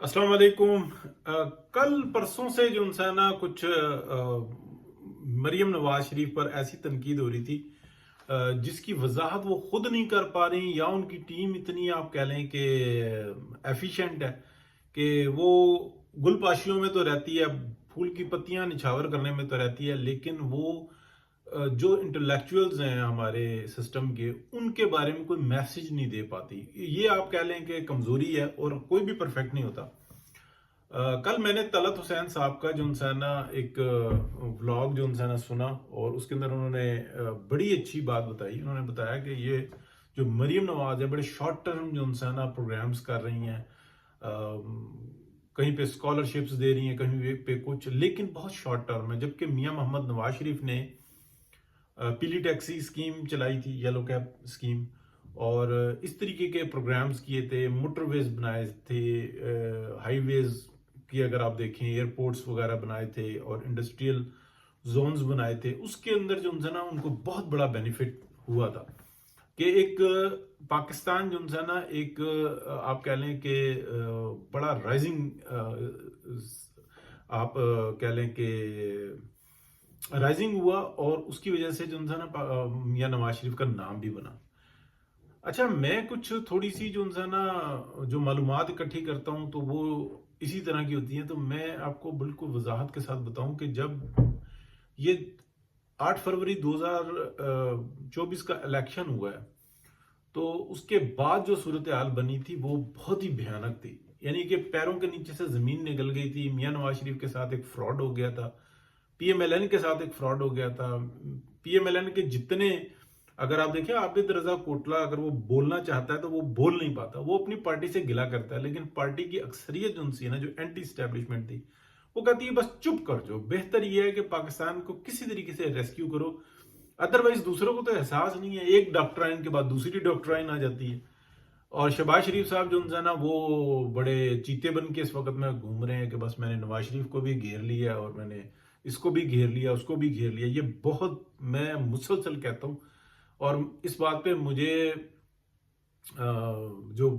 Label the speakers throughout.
Speaker 1: अस्सलाम वालेकुम। कल परसों से जो है ना कुछ मरियम नवाज शरीफ पर ऐसी तनकीद हो रही थी जिसकी वजाहत वो खुद नहीं कर पा रही, या उनकी टीम इतनी आप कह लें कि एफिशिएंट है कि वो गुलपाशियों में तो रहती है, फूल की पत्तियां निछावर करने में तो रहती है, लेकिन वो जो इंटेलेक्चुअल्स हैं हमारे सिस्टम के, उनके बारे में कोई मैसेज नहीं दे पाती। ये आप कह लें कि कमजोरी है, और कोई भी परफेक्ट नहीं होता। कल मैंने तलत हुसैन साहब का जो है ना एक व्लॉग जो है ना सुना, और उसके अंदर उन्होंने बड़ी अच्छी बात बताई। उन्होंने बताया कि ये जो मरीम नवाज है बड़े शॉर्ट टर्म जो है ना प्रोग्राम्स कर रही हैं, कहीं पे स्कॉलरशिप्स दे रही हैं, कहीं पे कुछ, लेकिन बहुत शॉर्ट टर्म है। जबकि मियां मोहम्मद नवाज शरीफ ने पीली टैक्सी स्कीम चलाई थी, येलो कैब स्कीम, और इस तरीके के प्रोग्राम्स किए थे, मोटरवेज बनाए थे, हाईवेज की अगर आप देखें, एयरपोर्ट्स वगैरह बनाए थे, और इंडस्ट्रियल जोन्स बनाए थे। उसके अंदर जो है ना उनको बहुत बड़ा बेनिफिट हुआ था कि एक पाकिस्तान जो है ना एक आप कह लें कि बड़ा राइजिंग, आप कह लें कि राइजिंग हुआ, और उसकी वजह से जो है ना मियां नवाज शरीफ का नाम भी बना। अच्छा, मैं कुछ थोड़ी सी जो है ना जो मालूमात इकट्ठी करता हूं, तो वो इसी तरह की होती हैं। तो मैं आपको बिल्कुल वजाहत के साथ बताऊं कि जब ये 8 फरवरी 2024 का इलेक्शन हुआ है, तो उसके बाद जो सूरत हाल बनी थी वो बहुत ही भयानक थी। यानी कि पैरों के नीचे से जमीन निकल गई थी। मियां नवाज शरीफ के साथ एक फ्रॉड हो गया था, पीएमएलएन के साथ एक फ्रॉड हो गया था। पीएमएलएन के जितने, अगर आप देखें, आबिद रजा कोटला अगर वो बोलना चाहता है तो वो बोल नहीं पाता, वो अपनी पार्टी से गिला करता है, लेकिन पार्टी की अक्सरियत जो सी है ना, जो एंटी स्टैब्लिशमेंट थी, वो कहती है बस चुप कर जाओ, बेहतर ये है कि पाकिस्तान को किसी तरीके से रेस्क्यू करो। अदरवाइज दूसरों को तो एहसास नहीं है, एक डॉक्ट्राइन के बाद दूसरी डॉक्ट्राइन आ जाती है। और शहबाज शरीफ साहब जो है ना वो बड़े चीते बन के इस वक्त में घूम रहे हैं कि बस मैंने नवाज शरीफ को भी घेर लिया, और मैंने इसको भी घेर लिया, उसको भी घेर लिया। ये बहुत, मैं मुसलसल कहता हूँ, और इस बात पे मुझे जो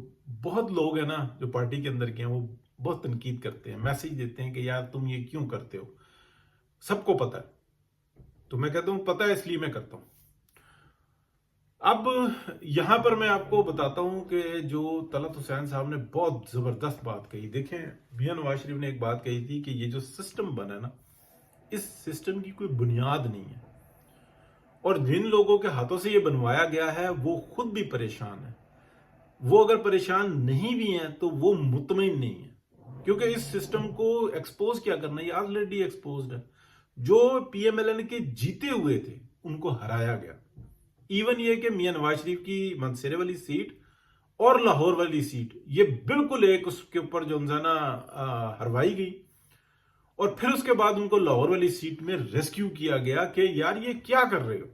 Speaker 1: बहुत लोग हैं ना जो पार्टी के अंदर के हैं, वो बहुत तनकीद करते हैं, मैसेज देते हैं कि यार तुम ये क्यों करते हो, सबको पता है। तो मैं कहता हूँ पता है इसलिए मैं करता हूँ। अब यहां पर मैं आपको बताता हूं कि जो तलत हुसैन साहब ने बहुत जबरदस्त बात कही। देखें, मियां नवाज शरीफ ने एक बात कही थी कि ये जो सिस्टम बना ना, इस सिस्टम की कोई बुनियाद नहीं है, और जिन लोगों के हाथों से ये बनवाया गया है वो खुद भी परेशान है। वो अगर परेशान नहीं भी हैं तो वो मुतमईन नहीं है, क्योंकि इस सिस्टम को एक्सपोज क्या करना, ये ऑलरेडी एक्सपोज्ड है। जो पीएमएलएन के जीते हुए थे उनको हराया गया। इवन ये कि मियां नवाज शरीफ की मनसेरे वाली सीट और लाहौर वाली सीट, ये बिल्कुल एक उसके ऊपर जो है ना हरवाई गई, और फिर उसके बाद उनको लाहौर वाली सीट में रेस्क्यू किया गया कि यार ये क्या कर रहे हो।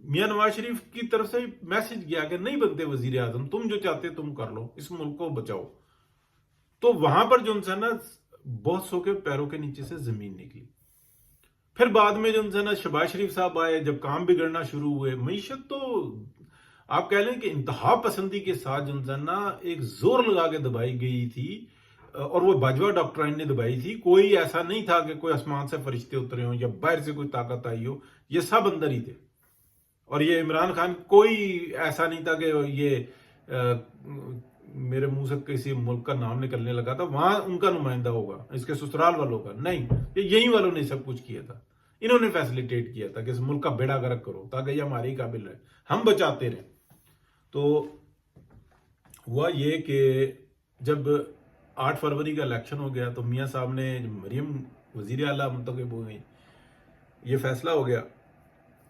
Speaker 1: मियां नवाज शरीफ की तरफ से मैसेज गया कि नहीं बनते वजीर आजम, तुम जो चाहते तुम कर लो, इस मुल्क को बचाओ। तो वहां पर जो है ना बहुत सौ के पैरों के नीचे से जमीन निकली। फिर बाद में जो है ना शहबाज शरीफ साहब आए, जब काम बिगड़ना शुरू हुए, मीशत तो आप कह लें कि इंतहा पसंदी के साथ जो है ना एक जोर लगा के दबाई गई थी, और वो बाजवा डॉक्ट्राइन ने दबाई थी। कोई ऐसा नहीं था कि कोई आसमान से फरिश्ते उतरे हों या बाहर से कोई ताकत आई हो, ये सब अंदर ही थे। और ये इमरान खान, कोई ऐसा नहीं था कि ये मेरे मुंह से किसी मुल्क का नाम निकलने लगा था वहां उनका नुमाइंदा होगा, इसके ससुराल वालों का नहीं, ये यही वालों ने सब कुछ किया था। इन्होंने फैसिलिटेट किया था कि इस मुल्क का बेड़ा गर्क करो ताकि ये हमारे ही काबिल रहे, हम बचाते रहे। तो हुआ ये कि जब 8 फरवरी का इलेक्शन हो गया, तो मियां साहब ने, मरीम वजीर आला मुंतखब हो गई, ये फैसला हो गया।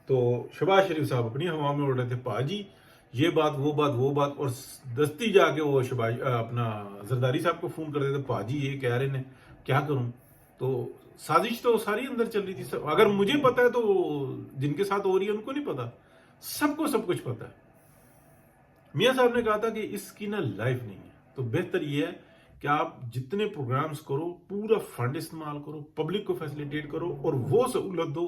Speaker 1: तो शहबाज शरीफ साहब अपनी हवा में उड़ रहे थे, पाजी ये बात वो बात वो बात, और दस्ती जाके वो शहबाज अपना जरदारी साहब को फोन कर देते, पाजी ये कह रहे ने, क्या करूं। तो साजिश तो सारी अंदर चल रही थी। सब अगर मुझे पता है तो जिनके साथ हो रही है उनको नहीं पता, सबको सब कुछ पता है। मियां साहब ने कहा था कि इसकी ना लाइफ नहीं है, तो बेहतर यह है कि आप जितने प्रोग्राम्स करो पूरा फंड इस्तेमाल करो, पब्लिक को फैसिलिटेट करो, और वो सहूलत दो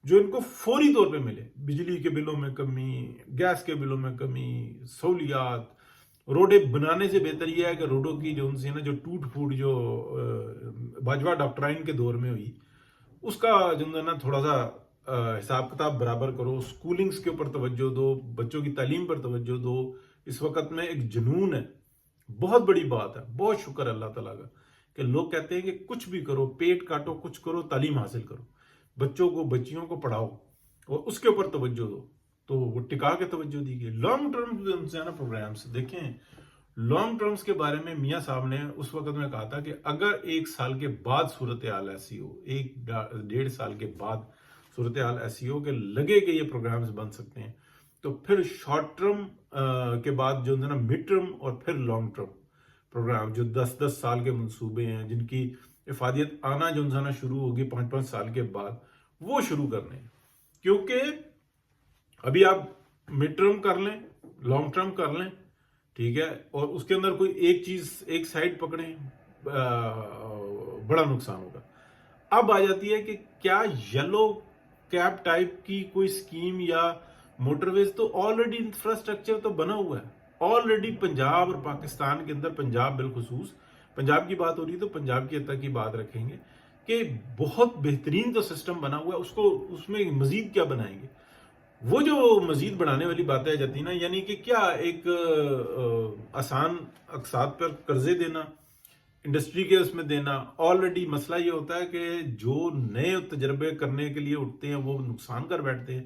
Speaker 1: जो इनको फौरी तौर पे मिले। बिजली के बिलों में कमी, गैस के बिलों में कमी, सहूलियात, روڈیں بنانے سے بہتر یہ ہے کہ روڈوں کی جو ان سے نا جو ٹوٹ پھوٹ جو باجوہ ڈاکٹرائن کے دور میں ہوئی اس کا جو ہے نا تھوڑا سا حساب کتاب برابر کرو، سکولنگز کے اوپر توجہ دو، بچوں کی تعلیم پر توجہ دو۔ اس وقت میں ایک جنون ہے، بہت بڑی بات ہے، بہت شکر اللہ تعالیٰ کا کہ لوگ کہتے ہیں کہ کچھ بھی کرو، پیٹ کاٹو، کچھ کرو، تعلیم حاصل کرو، بچوں کو بچیوں کو پڑھاؤ اور اس کے اوپر توجہ دو، تو وہ ٹکا کے توجہ دی گئی۔ لانگ ٹرم سے نا پروگرامز دیکھیں، لانگ ٹرمز کے بارے میں میاں صاحب نے اس وقت میں کہا تھا کہ اگر 1 سال کے بعد صورتحال ایسی ہو، 1 ڈیڑھ سال کے بعد صورتحال ایسی ہو کہ لگے کہ یہ پروگرامز بن سکتے ہیں، تو پھر شارٹ ٹرم کے بعد جو ہے نا مڈ ٹرم اور پھر لانگ ٹرم پروگرام جو 10 سال کے منصوبے ہیں جن کی افادیت آنا جو ہے نا شروع ہوگی 5 سال کے بعد، وہ شروع کرنے ہیں۔ کیونکہ ابھی آپ مڈ ٹرم کر لیں، لانگ ٹرم کر لیں، ٹھیک ہے، اور اس کے اندر کوئی ایک چیز ایک سائڈ پکڑیں، بڑا نقصان ہوگا۔ اب آ جاتی ہے کہ کیا یلو کیپ ٹائپ کی کوئی سکیم یا موٹر ویز، تو آلریڈی انفراسٹرکچر تو بنا ہوا ہے آلریڈی پنجاب اور پاکستان کے اندر، پنجاب بالخصوص، پنجاب کی بات ہو رہی ہے تو پنجاب کی حد کی بات رکھیں گے کہ بہت بہترین تو سسٹم بنا ہوا ہے، اس میں مزید کیا بنائیں گے؟ وہ جو مزید بڑھانے والی باتیں آ جاتی نا، یعنی کہ کیا ایک آسان اقساط پر قرضے دینا، انڈسٹری کے اس میں دینا، آلریڈی مسئلہ یہ ہوتا ہے کہ جو نئے تجربے کرنے کے لیے اٹھتے ہیں وہ نقصان کر بیٹھتے ہیں،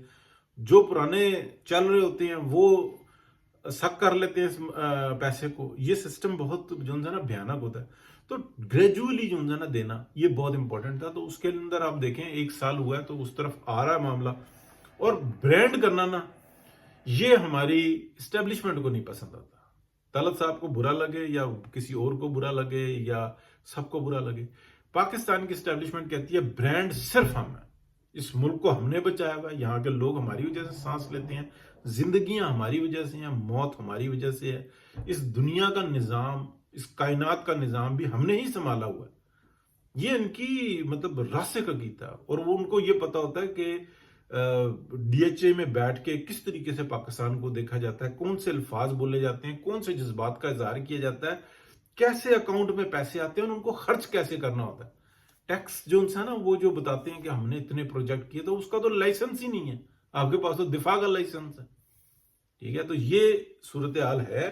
Speaker 1: جو پرانے چل رہے ہوتے ہیں وہ سک کر لیتے ہیں اس پیسے کو۔ یہ سسٹم بہت جو ہے نا بھیانک ہوتا ہے، تو گریجولی جو ہے نا دینا یہ بہت امپورٹنٹ تھا۔ تو اس کے اندر آپ دیکھیں 1 سال ہوا ہے تو اس طرف آ رہا ہے معاملہ۔ اور برانڈ کرنا نا یہ ہماری اسٹیبلشمنٹ کو نہیں پسند آتا۔ طلعت صاحب کو برا لگے یا کسی اور کو برا لگے یا سب کو برا لگے، پاکستان کی اسٹیبلشمنٹ کہتی ہے برانڈ صرف ہم ہیں، اس ملک کو ہم نے بچایا ہوا ہے، یہاں کے لوگ ہماری وجہ سے سانس لیتے ہیں، زندگیاں ہماری وجہ سے ہیں، موت ہماری وجہ سے ہے، اس دنیا کا نظام، اس کائنات کا نظام بھی ہم نے ہی سنبھالا ہوا ہے۔ یہ ان کی مطلب راسخ عقیدہ، اور وہ ان کو یہ پتا ہوتا ہے کہ ڈی ایچ اے میں بیٹھ کے کس طریقے سے پاکستان کو دیکھا جاتا ہے، کون سے الفاظ بولے جاتے ہیں، کون سے جذبات کا اظہار کیا جاتا ہے، کیسے اکاؤنٹ میں پیسے آتے ہیں اور ان کو خرچ کیسے کرنا ہوتا ہے۔ ٹیکس جو ہے نا وہ جو بتاتے ہیں کہ ہم نے اتنے پروجیکٹ کیے، تو اس کا تو لائسنس ہی نہیں ہے، آپ کے پاس تو دفاع کا لائسنس ہے، ٹھیک ہے۔ تو یہ صورتحال ہے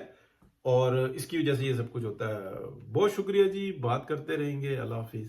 Speaker 1: اور اس کی وجہ سے یہ سب کچھ ہوتا ہے۔ بہت شکریہ جی، بات کرتے رہیں گے، اللہ حافظ۔